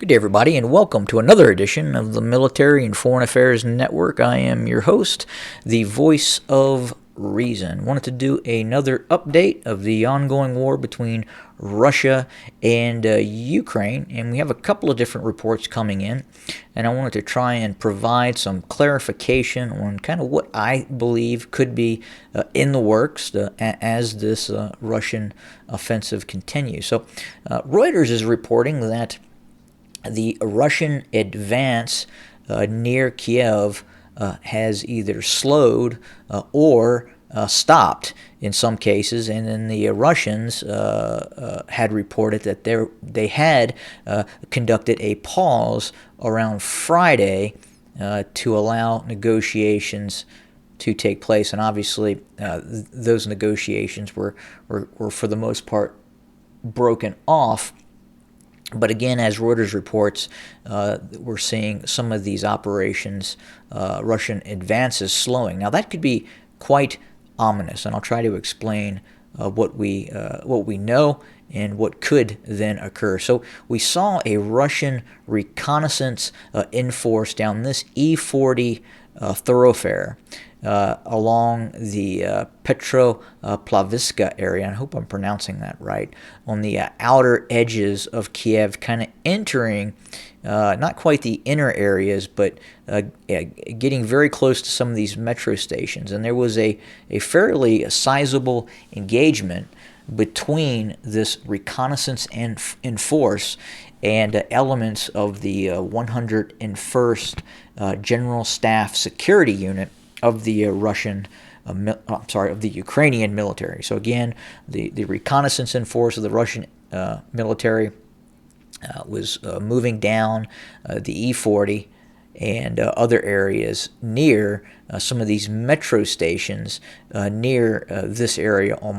Good day, everybody, and welcome to another edition of the Military and Foreign Affairs Network. I am your host, the voice of reason. Wanted to do another update of the ongoing war between Russia and Ukraine, and we have a couple of different reports coming in, and I wanted to try and provide some clarification on kind of what I believe could be in the works as this Russian offensive continues. So Reuters is reporting that the Russian advance near Kyiv has either slowed or stopped in some cases, and then the Russians had reported that they had conducted a pause around Friday to allow negotiations to take place, and obviously those negotiations were for the most part broken off. But again, as Reuters reports, we're seeing some of these operations, Russian advances, slowing. Now that could be quite ominous, and I'll try to explain what we know and what could then occur. So we saw a Russian reconnaissance in force down this E40 thoroughfare along the Petropavlovsk area, and I hope I'm pronouncing that right, on the outer edges of Kyiv, kind of entering not quite the inner areas, but getting very close to some of these metro stations. And there was a fairly sizable engagement between this reconnaissance in force and elements of the 101st General Staff Security Unit of the of the Ukrainian military. So again, the reconnaissance in force of the Russian military was moving down the E40 and other areas near some of these metro stations near this area on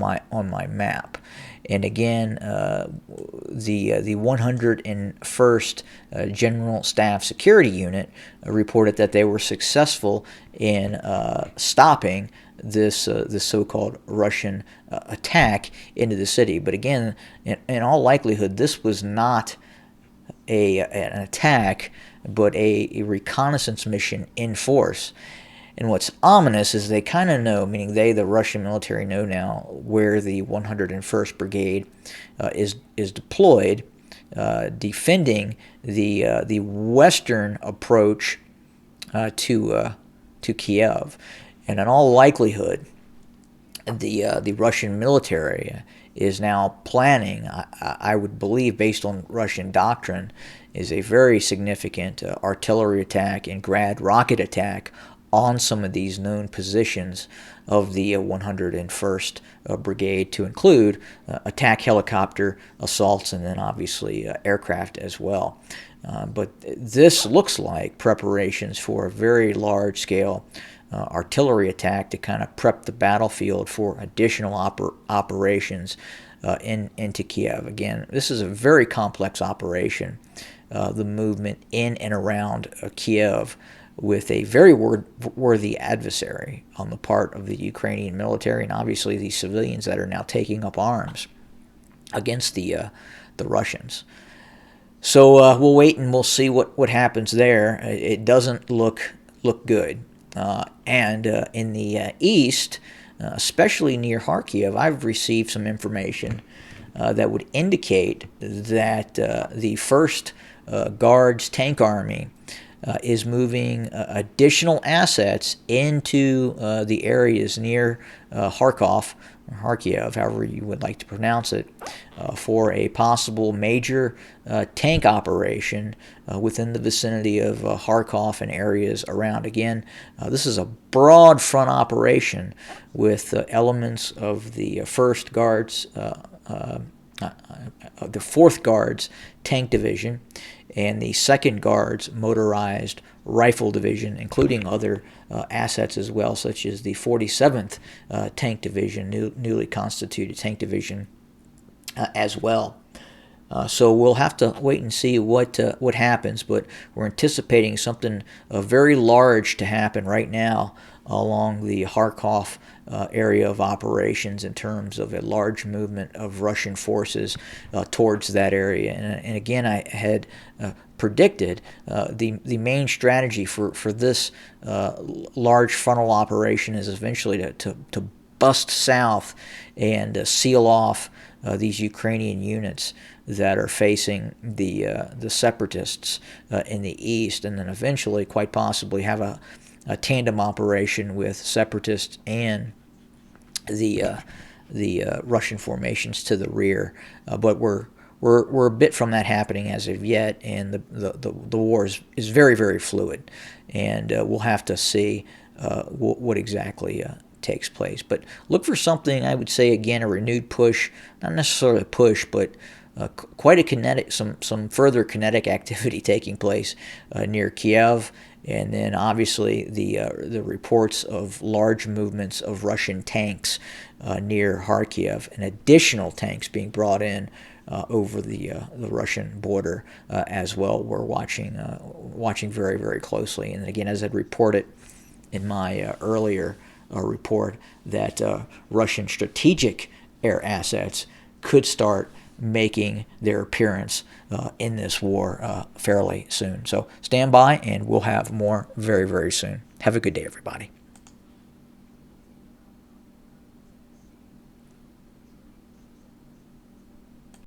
my map. And again, the 101st General Staff Security Unit reported that they were successful in stopping this so-called Russian attack into the city. But again, in all likelihood, this was not an attack, but a reconnaissance mission in force. And what's ominous is they kind of know, meaning the Russian military know now where the 101st Brigade is deployed, defending the western approach to Kyiv. And in all likelihood, the Russian military is now planning, I would believe, based on Russian doctrine, is a very significant artillery attack and Grad rocket attack on some of these known positions of the 101st Brigade, to include attack helicopter assaults and then obviously aircraft as well. But this looks like preparations for a very large-scale artillery attack to kind of prep the battlefield for additional operations into Kyiv. Again, this is a very complex operation, the movement in and around Kyiv, with a very worthy adversary on the part of the Ukrainian military, and obviously the civilians that are now taking up arms against the Russians. So we'll wait and we'll see what happens there. It doesn't look good. And in the east, especially near Kharkiv, I've received some information that would indicate that the 1st Guards Tank Army is moving additional assets into the areas near Kharkov, or Kharkiv, however you would like to pronounce it, for a possible major tank operation within the vicinity of Kharkov and areas around. Again, this is a broad front operation with elements of the 1st Guards, the 4th Guards Tank Division, and the 2nd Guards Motorized Rifle Division, including other assets as well, such as the 47th Tank Division, newly constituted Tank Division as well. So we'll have to wait and see what happens, but we're anticipating something very large to happen right now along the Kharkov area of operations in terms of a large movement of Russian forces towards that area. And again, I had predicted the main strategy for this large frontal operation is eventually to bust south and seal off these Ukrainian units that are facing the separatists in the east, and then eventually, quite possibly, have a tandem operation with separatists and the Russian formations to the rear. But we're a bit from that happening as of yet, and the war is very, very fluid, and we'll have to see what exactly takes place. But look for something, I would say, again, a renewed push, not necessarily a push, but quite a kinetic, some further kinetic activity taking place near Kyiv, and then obviously the reports of large movements of Russian tanks near Kharkiv, and additional tanks being brought in over the Russian border as well. We're watching very, very closely, and again, as I'd reported in my earlier report, that Russian strategic air assets could start making their appearance in this war fairly soon. So stand by, and we'll have more very, very soon. Have a good day, everybody.